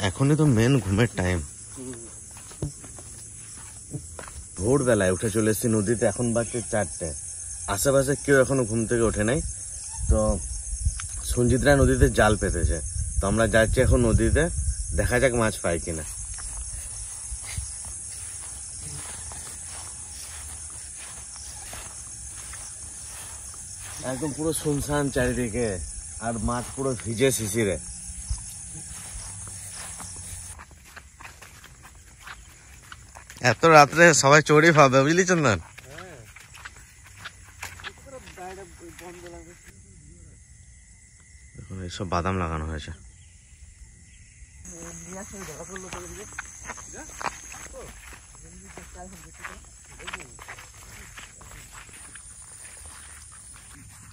এখনই তো মেন ঘুমের টাইম। ভোরবেলায় উঠে চলে এসেছি নদীতে, এখন বাজছে 4টে। আশেপাশে কেউ এখনো ঘুম থেকে ওঠে নাই। তো সঞ্জিতরা নদীতে জাল পেতেছে, তো আমরা যাচ্ছি এখন নদীতে, দেখা যাক মাছ পাই কিনা। একদম পুরো শুনশান চারিদিকে, আর মাছ পুরো ভিজে শিশিরে। এত রাত্রে সবাই চড়ি পাবে, বুঝলি চন্দন? দেখুন এইসব বাদাম লাগানো হয়েছে।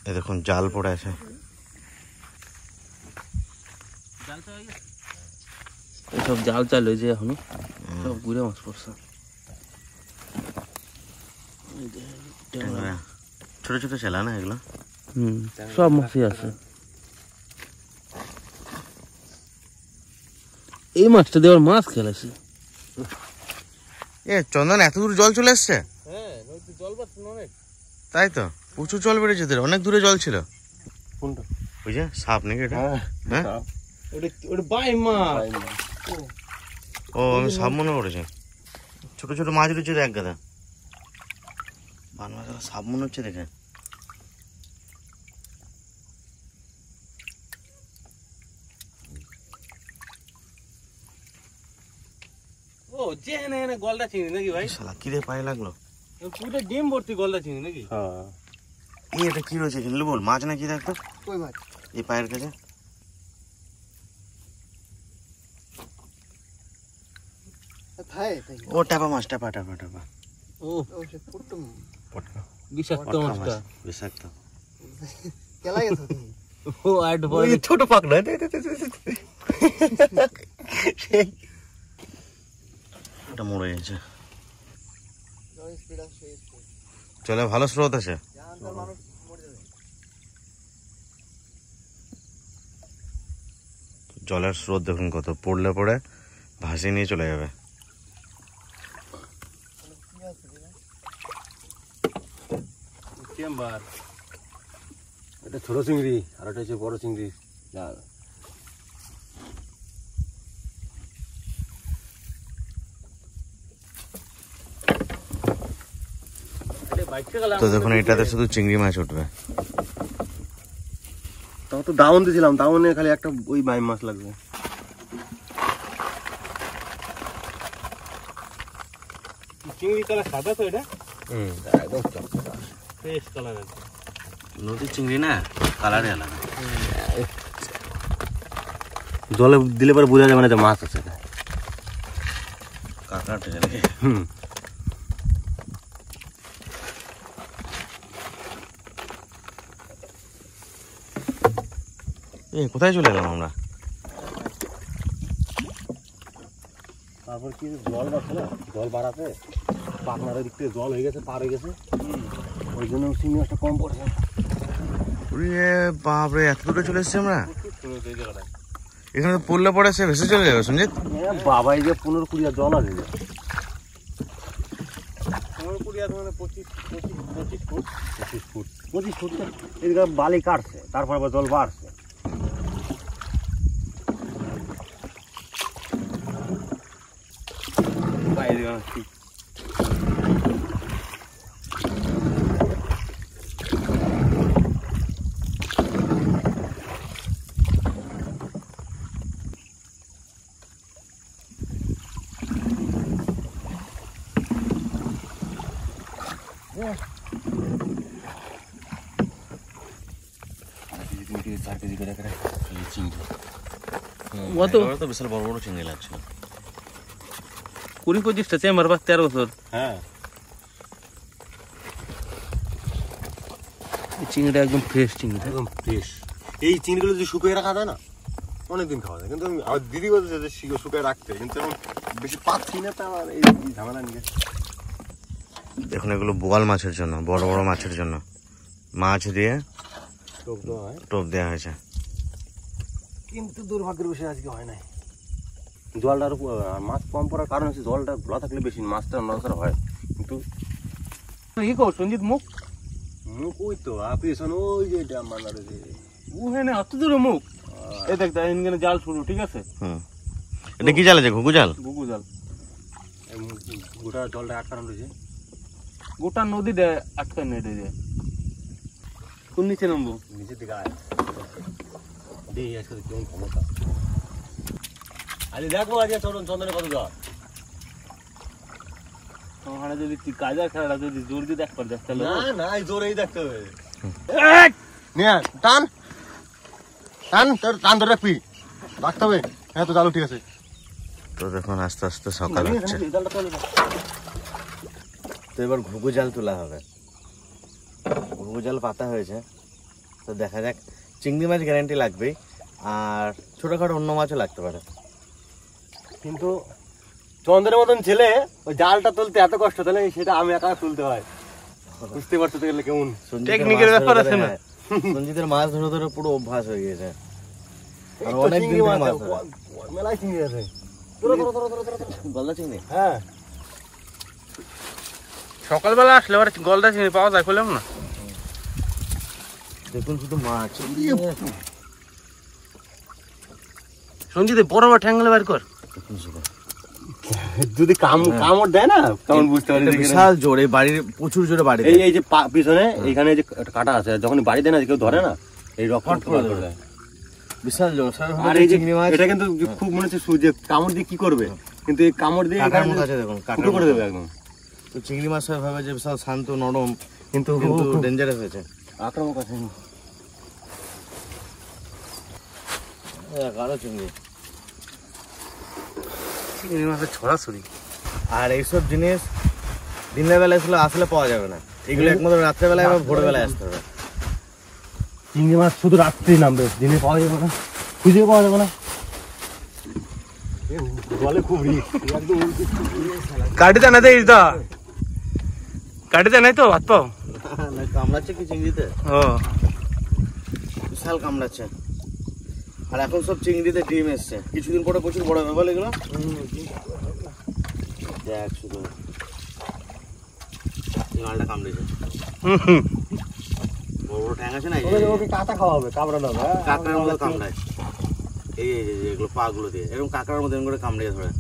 এই দেখুন জাল পড়ে আছে। সব জাল চাল হয়েছে, এখনো সব ঘুরে মাছ পড়ছে। ছোট ছোট চেলা না এগুলো? সব মাছই আছে। এই মাছটা দেওয়ার মাছ খেলাছি। এ চন্দন, এত দূর জল চলে এসছে? জল বাড়ছে অনেক। তাই তো, প্রচুর জল বেড়েছে, অনেক দূরে জল ছিল। কোনটা? ওই যে সাপ নাকি এটা? হ্যাঁ, ওটা বাই মাছ। ও আমি সাপ মনে করেছি। ছোট ছোট মাছ রয়েছে এক গাদা, সাপ মনে হচ্ছে দেখে। ও যে এনে এনে গলদা চিংড়ি নাকি ভাই? শালা কি রে পায়ে লাগলো? পুরো ডিম ভর্তি গলদা চিংড়ি নাকি? হ্যাঁ। এটা কি রয়েছে এখানে বল? মাছ নাকি দেখতো? কই মাছ? এই পায়ের কাছে। ও টাপা মাছ, টাপা টাপা টাপা। ও পটকা। বিষাক্ত মাছটা। বিষাক্ত। কেলা গেছে তুমি? ও আট বড় ছোট পাকড়া। এটা মরে গেছে। চলে, ভালো স্রোত আছে। জলের স্রোত দেখুন কত, পড়লে পড়ে ভাসিয়ে নিয়ে চলে যাবে। এটা ছোট চিংড়ি, আর এটা হচ্ছে বড় চিংড়ি। তো দেখুন এটাতে শুধু চিংড়ি মাছ উঠবে। তাও তো দাউন দিয়েছিলাম, দাউনে খালি একটা ওই বাইম মাছ লাগবে। চিংড়ি কালার সাদা তো এটা? একদম ফ্রেশ কালার আছে। নদীর চিংড়ি না, কালারে আলাদা। জলে দিলে পরে বোঝা যাবে না যে মাছ আছে। কাঁকড়া উঠেছে নাকি? কোথায় চলে এলাম আমরা? তারপর কি জল বাড়ছে না, জল বাড়াতে পাকনার দিক থেকে জল হয়ে গেছে, পার হয়ে গেছে, ওই জন্য চিংড়ি মাছটা কম পড়ছে। বাপরে, এত দূরে চলে এসছি আমরা। এখানে পড়লে পরে সে ভেসে চলে যাবে সঞ্জিত। বাবাই যে 15-20 জল আছে, 25 ফুট এদিকে বালি কাটছে, তারপর আবার জল বাড়ছে। বিশাল বড় বড় চিংড়ি লাগছে। 20-25টা চেম্বার বা 13 বছর। হ্যাঁ, চিংড়িটা একদম ফ্রেশ চিংড়ি, একদম ফ্রেশ। এই চিংড়িগুলো যদি শুকিয়ে রাখা যায় না, অনেকদিন খাওয়া যায়। কিন্তু আমি দিদি বলছে যে শুকিয়ে রাখতে, কিন্তু এখন বেশি পাচ্ছি না, তা আমার এই ঝামেলা নিয়ে। দেখুন এগুলো বোয়াল মাছের জন্য, বড় বড় মাছের জন্য মাছ দিয়ে টোপ দেওয়া হয়েছে। কিন্তু দুর্ভাগ্যের বিষয় আজকে হয় নাই। জলটা আরো মাছ কম পড়ার কারণ হচ্ছে জলটা ঘোলা থাকলে বেশি মাছটা নড়াচড়া হয়, কিন্তু ই কর সঞ্জিত মুখ মুখ ওই তো পেছন ওই যে ড্যাম বানারে যে ওখানে অত দূরে মুখ এই দেখ এখানে জাল শুরু, ঠিক আছে? এটা কি জাল আছে? ঘুঘু জাল? ঘুঘু জাল। গোটা জলটা আটকানো রয়েছে, গোটা নদী দে আটকে নেটে দে। কোন নিচে নামবো? নিচের দিকে আয় দেখি আজকে কেমন ক্ষমতা। আরে দেখো আজকে চন্দনে কত জল। ওখানে যদি তুই কাজার খেলাটা যদি জোর দিয়ে দেখ দেখ তাহলে না না এই জোরেই দেখতে হবে। নিয়ে টান টান তোর টান ধরে রাখবি, রাখতে হবে। হ্যাঁ তো চালু, ঠিক আছে। তো দেখুন আস্তে আস্তে সকাল হচ্ছে, তো এবার ঘুঘু জাল তোলা হবে। ঘুঘু জাল পাতা হয়েছে, তো দেখা যাক। চিংড়ি মাছ গ্যারান্টি লাগবেই, আর ছোটখাটো অন্য মাছও লাগতে পারে। কিন্তু চন্দ্রের মতন ছেলে ওই জালটা তুলতে এত কষ্ট, তাহলে সেটা আমি একা তুলতে হয়, বুঝতে পারছো গেলে কেমন টেকনিকের ব্যাপার আছে না। সঞ্জিতের মাছ ধরে ধরে পুরো অভ্যাস হয়ে গেছে, আর এই তো অনেক দিন চিংড়ি ধরে মাছ মাছ ধরে। মেলায় চিংড়ি আছে। গলদা চিংড়ি? হ্যাঁ সকালবেলা আসলে আবার গলদা চিংড়ি পাওয়া যায়, খুললাম না। দেখুন শুধু মাছ। সঞ্জিত বড় বড় ঠ্যাঙ্গলে বার কর। দেখুন শুধু যদি কামড় দেয় না তখন বুঝতে পারি বিশাল জোরে বাড়ির, প্রচুর জোরে বাড়ি দেয়। এই যে পিছনে এইখানে যে কাটা আছে, যখন বাড়ি দেয় না কেউ ধরে না, এই রকম করে দেয় বিশাল জোর। আর এই যে এটা কিন্তু খুব মনে হচ্ছে যে কামড় দিয়ে কি করবে, কিন্তু এই কামড় দিয়ে কাটার মতো আছে, দেখুন কাটা করে দেবে একদম। তো চিংড়ি মাছ সবাই ভাবে যে বিশাল শান্ত নরম, কিন্তু ডেঞ্জারাস হয়েছে, আক্রমক আছে। কালো চিংড়ি। চিংড়ি মাছের ছড়াছড়ি। আর এইসব জিনিস দিনের বেলায় আসলে পাওয়া যাবে না, এগুলো একমাত্র রাত্রেবেলায় বা ভোরবেলায় আসতে হবে। চিংড়ি মাছ শুধু রাত্রেই নামবে, দিনে পাওয়া যাবে না, খুঁজে পাওয়া যাবে না। জলে খুব রিস্ক, একদম কাটিতে না দেই দা, কাটিতে নাই তো হাত পাও কামড়াচ্ছে কি চিংড়িতে? ও বিশাল কামড়াচ্ছে। আর এখন সব চিংড়িতে ডিম এসছে, কিছুদিন পরে প্রচুর বড় হবে বলে এগুলো। দেখ শুধু মালটা কামড়েছে, বড় বড় ঠ্যাং আছে না, ওকে কাঁচা খাওয়া হবে, কামড়ানো হবে। কাঁকড়ার মতো কামড়ায়। এই এগুলো পা গুলো দিয়ে এরকম কাঁকড়ার মতো এরকম করে কামড়িয়ে ধরে।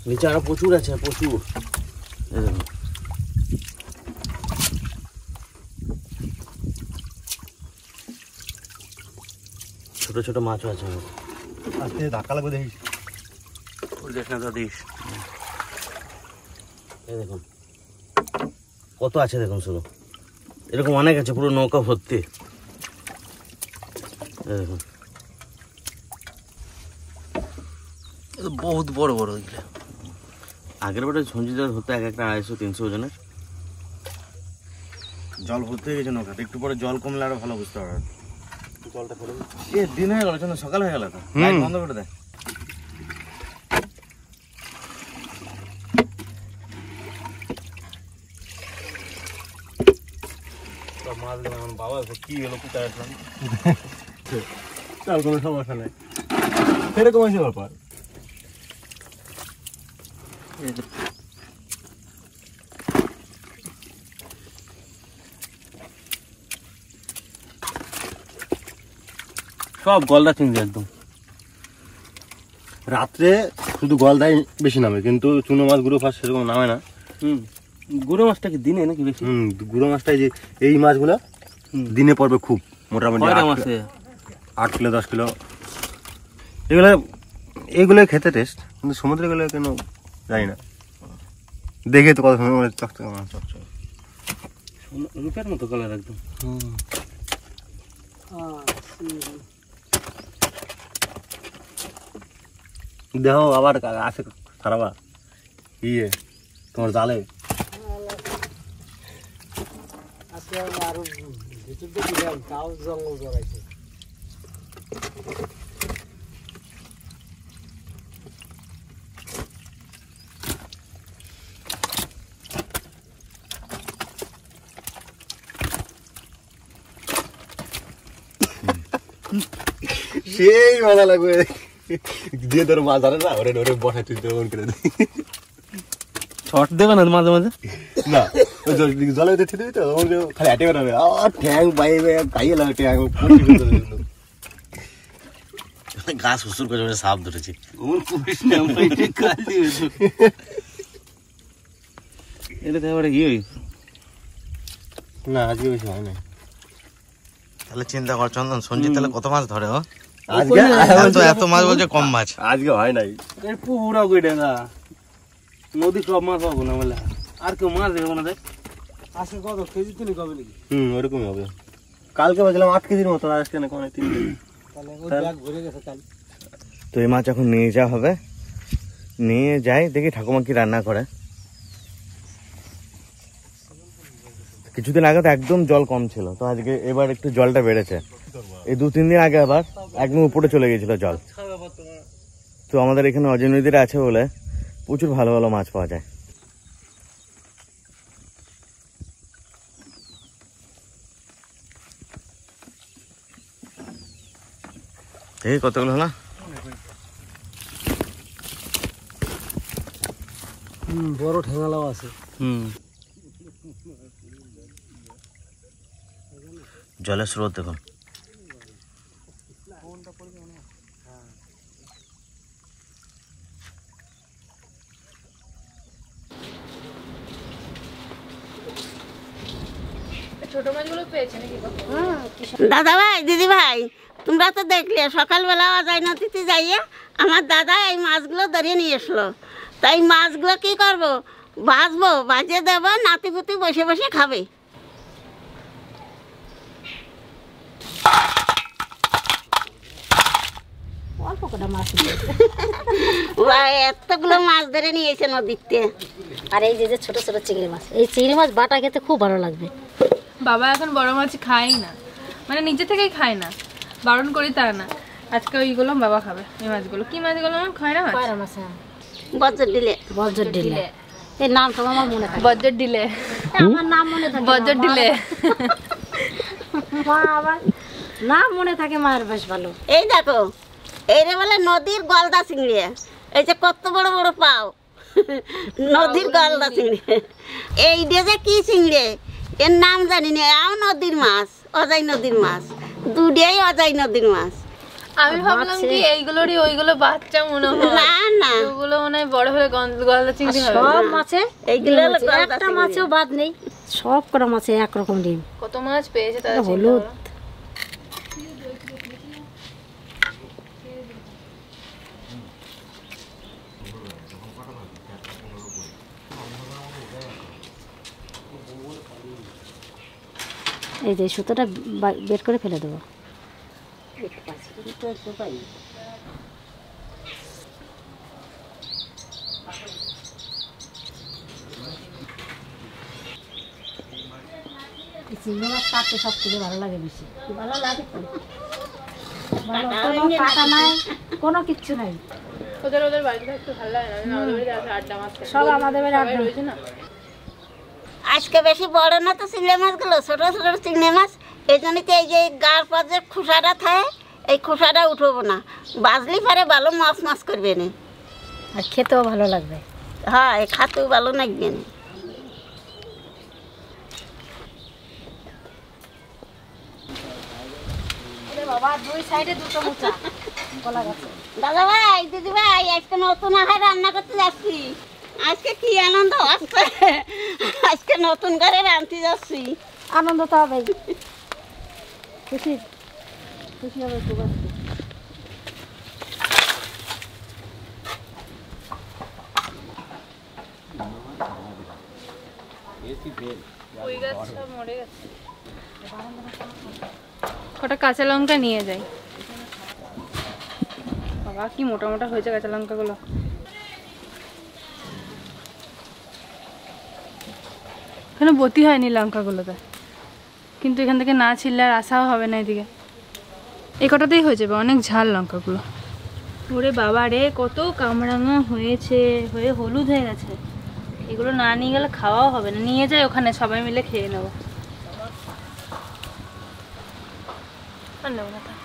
নিচে আরো প্রচুর আছে, প্রচুর। এই দেখুন ছোট ছোট মাছও আছে। আজকে ধাক্কা লাগবে দেখিস, দেখ না দাদিস। এই দেখুন কত আছে, দেখুন শুধু এরকম অনেক আছে, পুরো নৌকা ভর্তি। এই দেখুন বহুত বড় বড় এগুলো। আগের বারে সঞ্জিদার হতো এক একটা 250-300 ওজনের। জল ভর্তি হয়ে গেছে নৌকাতে, একটু পরে জল কমলে আরো ভালো বুঝতে পারবে। জলটা ফেলে দিন হয়ে গেল, সকাল হয়ে গেল তো, লাইট বন্ধ করে দেয়। মাছ দেবে আমার বাবা, কি হলো কোথায় আসলাম, তার কোনো সমস্যা নেই, সেরকম হয়েছে ব্যাপার। সব গলদা চিংড়ি একদম। রাত্রে শুধু গলদাই বেশি নামে, কিন্তু চুনো মাছ গুঁড়ো মাছ সেরকম নামে না। গুঁড়ো মাছটা কি দিনে নাকি বেশি? গুঁড়ো মাছটাই যে এই মাছগুলো দিনে পড়বে খুব, মোটামুটি 8 কিলো 10 কিলো। এগুলো খেতে টেস্ট, কিন্তু সমুদ্রে গেলে কেন জানি না, দেখে তো কত সময় চকচকে মাছ, চকচকে রূপের মতো কালার একদম। দেখো আবার আছে খারাপা ইয়ে তোমার জালে। আরো ভিতর দিকে দিলাম, তাও জঙ্গল জড়াইছে। সেই মজা লাগবে যে ধরো মাছ ধরে না ওরে ওরে বসায় তুই তো করে দিই শর্ট দেবে না মাঝে মাঝে না জলে দিতে দিবি তো খালি হাঁটে বেড়াবে ঠ্যাং বাইবে গাইয়ে লাগে ঠ্যাং গাছ হুসুর করে সাপ ধরেছি এটা তো এবারে কি হই না আজকে বেশি হয় না তাহলে চিন্তা কর চন্দন সঞ্জিত তাহলে কত মাছ ধরে ও আজকে এত মাছ বলছে কম মাছ আজকে হয় নাই পুরা কইটা না নদী সব মাছ পাবো না বলে আর কেউ মাছ দেবে না আজকে কত কেজি তিনি কবে নাকি ওরকমই হবে কালকে বাজলাম 8 কেজির মতো আজকে না কোন 3 কেজি তাহলে ওই ব্যাগ ভরে গেছে কাল তো এই মাছ এখন নিয়ে যাওয়া হবে নিয়ে যাই দেখি ঠাকুমা কি রান্না করে কিছুদিন আগে তো একদম জল কম ছিল তো আজকে এবার একটু জলটা বেড়েছে এই 2-3 দিন আগে আবার একদম উপরে চলে গেছিল জল তো আমাদের এখানে অজয় নদীরা আছে বলে প্রচুর ভালো ভালো মাছ পাওয়া যায় দেখি কতগুলো হলো বড় ঠেঙ্গালাও আছে জলের স্রোত দেখুন দাদা ভাই দিদি ভাই তোমরা তো দেখলে সকালবেলা অজয় নদীতে যাইয়ে আমার দাদা এই মাছগুলো ধরিয়ে নিয়ে এসলো তাই মাছগুলো কি করব ভাজবো ভাজিয়ে দেবো নাতিপুতি বসে বসে খাবে অল্প কটা মাছ এতগুলো মাছ ধরে নিয়েছে নদীতে আর এই যে ছোট ছোট চিংড়ি মাছ এই চিংড়ি মাছ বাটা খেতে খুব ভালো লাগবে বাবা এখন বড় মাছ খায় না মানে নিজে থেকেই খায় না বারণ করি তা না আজকে ওইগুলো বাবা খাবে এই মাছগুলো কি মাছগুলো খয়রা মাছ খয়রা মাছ বজ্র দিলে এই নামটা আমার মনে থাকে বজ্জর দিলে আমার নাম মনে থাকে বজ্জর দিলে মা আবার নাম মনে থাকে মায়ের বেশ ভালো এই দেখো এইটা বলে নদীর গলদা চিংড়ি এই যে কত বড় বড় পাও নদীর গলদা চিংড়ি এই যে কি চিংড়ি এর নাম জানি না এও নদীর মাছ অজয় নদীর মাছ দুটাই অজয় নদীর মাছ আমি ভাবলাম কি এইগুলোরই ওইগুলো বাচ্চা মনে হয় না না ওগুলো মনে হয় বড় হলে গলদা চিংড়ি হবে সব মাছে এইগুলো হলো গলদা একটা চিংড়ি। মাছেও বাদ নেই সব কটা মাছে একরকম ডিম কত মাছ পেয়েছে তারা হলুদ এই যে সুতোটা বের করে ফেলে দেবো চিংড়ি মাছ কাটতে সব থেকে ভালো লাগে বেশি ভালো লাগে তো। কোনো কাটা নাই কোনো কিচ্ছু নাই ওদের বাড়িতে থাকতে ভালো লাগে না আমাদের বাড়িতে আছে আড্ডা মাছ খাই। সব আমাদের বাড়ি সবাই রয়েছে না আজকে বেশি বড় না তো চিংড়ি মাছগুলো ছোট ছোট চিংড়ি মাছ এই জন্য তো এই যে গার পর যে খোসাটা থাকে এই খোসাটা উঠবো না বাজলি পারে ভালো মাছ মাছ করবে না আর খেতেও ভালো লাগবে হ্যাঁ খাতেও ভালো লাগবে না বাবা দুই সাইডে দুটো মোচা কলা গাছে দাদা ভাই দিদি ভাই আজকে নতুন আহার রান্না করতে যাচ্ছি আজকে কি আনন্দ হচ্ছে আজকে নতুন করে রাঁধতে যাচ্ছি আনন্দ তো হবে খুশি খুশি হবে খুব আজকে ওই গাছ সব মরে গেছে কটা কাঁচা লঙ্কা নিয়ে যাই বাবা কি মোটা মোটা হয়েছে কাঁচা লঙ্কাগুলো এখানে বতি হয়নি লঙ্কাগুলোতে কিন্তু এখান থেকে না ছিললে আর আসাও হবে না এদিকে এই কটাতেই হয়ে যাবে অনেক ঝাল লঙ্কাগুলো ওরে বাবা রে কত কামরাঙা হয়েছে হয়ে হলুদ হয়ে গেছে এগুলো না নিয়ে গেলে খাওয়াও হবে না নিয়ে যাই ওখানে সবাই মিলে খেয়ে নেবো আর নেবো না থাক।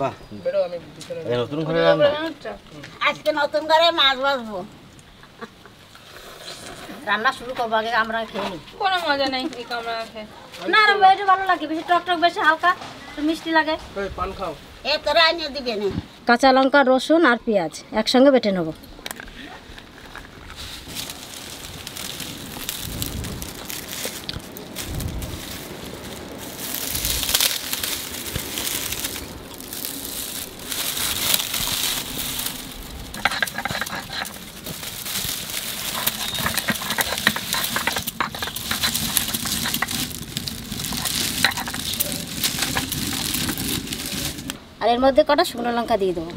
বাহ, এই নতুন ঘরে রান্না। আজকে নতুন করে মাছ ভাজবো, রান্না শুরু করবো, আগে আমরা খেয়ে নিই। কোনো মজা নেই এই কামড়া খেয়ে। না না এটা ভালো লাগে, বেশি টক টক, বেশি হালকা, একটু মিষ্টি লাগে। পান খাও। এ তোরা এনে দিবে না। কাঁচা লঙ্কা, রসুন আর পেঁয়াজ একসঙ্গে বেটে নেব। আর এর মধ্যে কটা শুকনো লঙ্কা দিয়ে দেবো।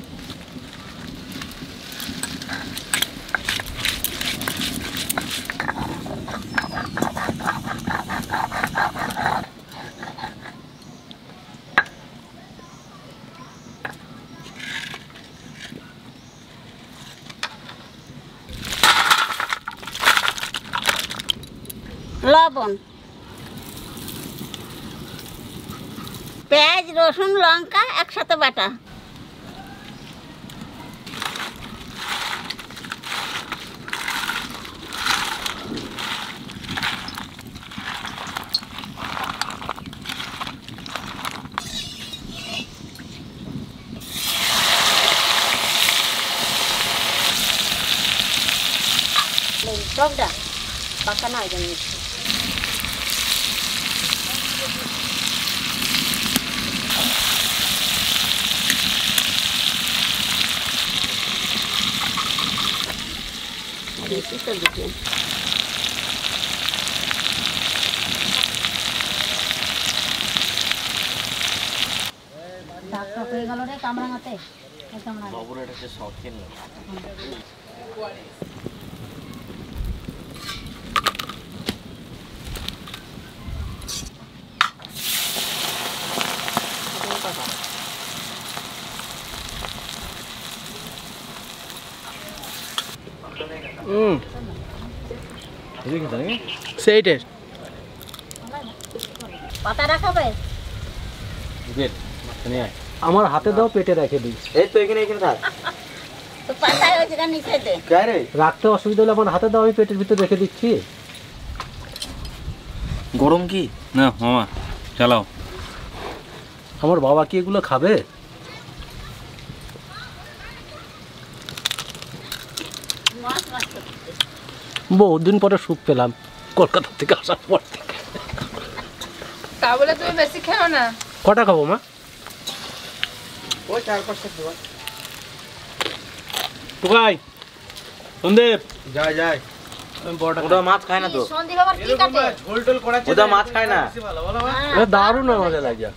লবণ, পেঁয়াজ, রসুন, লঙ্কা একসাথে বাটা। টকটা পাকা না হয়ে যাবে। বেশি তো দিতে দাগ টাগ হয়ে গেল রে কামড়াতে। বাবুর এটা হচ্ছে শখের না। সেই টেস্ট। পাতা রাখাবে? আমার হাতে দাও, পেটে রেখে দিই। এই তো এখানে থাক। তো পাতায় ওই জায়গা নিচে দে। রাখতে অসুবিধা হলে আমার হাতে দাও, আমি পেটের ভিতরে রেখে দিচ্ছি। গরম কি না মামা, চালাও। আমার বাবা কি এগুলো খাবে? বহুদিন পরে সুখ পেলাম কলকাতা থেকে আসার পর থেকে। তা বলে তুমি বেশি খেও না। কটা খাবো মা? ওই 4-5টা খাবার। টুকাই, সন্দীপ, যায় ওটা মাছ খায় না তো। সন্দীপ আবার কি কাটে? ওটা মাছ খায় না। এটা দারুণ আমাদের লাগে।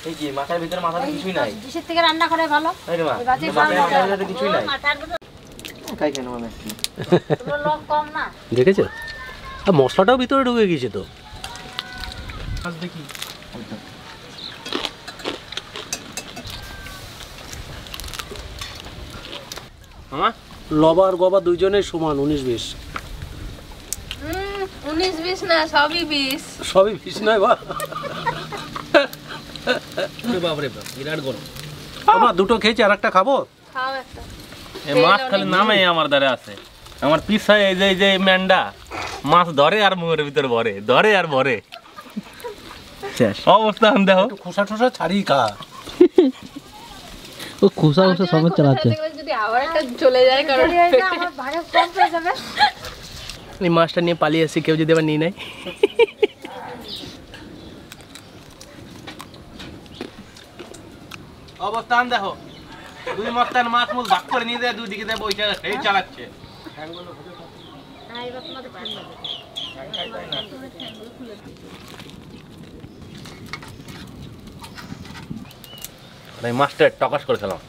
এই কি মাথার ভিতরে মাথাতে কিছুই নাই। ডিশের থেকে রান্না করে ভালো। এই রে মা, এই বাচ্চা মাথার ভিতরে কিছুই নাই। মাথার ভিতরে খাই কেন মানে? তোর লোক কম না। দেখেছো? আর মশলাটাও ভিতরে ঢুকে গেছে তো। দেখি মামা, লবা আর গবা দুইজনেই সমান, 19-20। 19-20 না, সবই 20। সবই 20 নয় বা। বাপরে বাপ, বিরাট গরম। বাবা দুটো খেয়েছি, আর একটা খাবো। খাও একটা। এই মাছ খালি নামে আমার দ্বারা আছে। আমার পিছায় এই যে মেন্ডা মাছ ধরে আর মুখের ভিতরে ভরে, ধরে আর ভরে। শেষ অবস্থা দেখো। একটু খোসা টোসা ছাড়িয়ে খা। ও খোসা খোসা সমেত চালাচ্ছে। যদি আবার একটা চলে যায়, কারণ আমার ভাগে কম হয়ে যাবে। এই মাছটা নিয়ে পালিয়ে আসি, কেউ যদি আবার নিয়ে নেয়। অবস্থান দেখো, দুই মস্তান মাছ মুখ ভাগ করে নিয়ে যায়, দুই দিকে দেয় বইটা সেই চালাচ্ছে। মাছটা টকাশ করে খেলাম।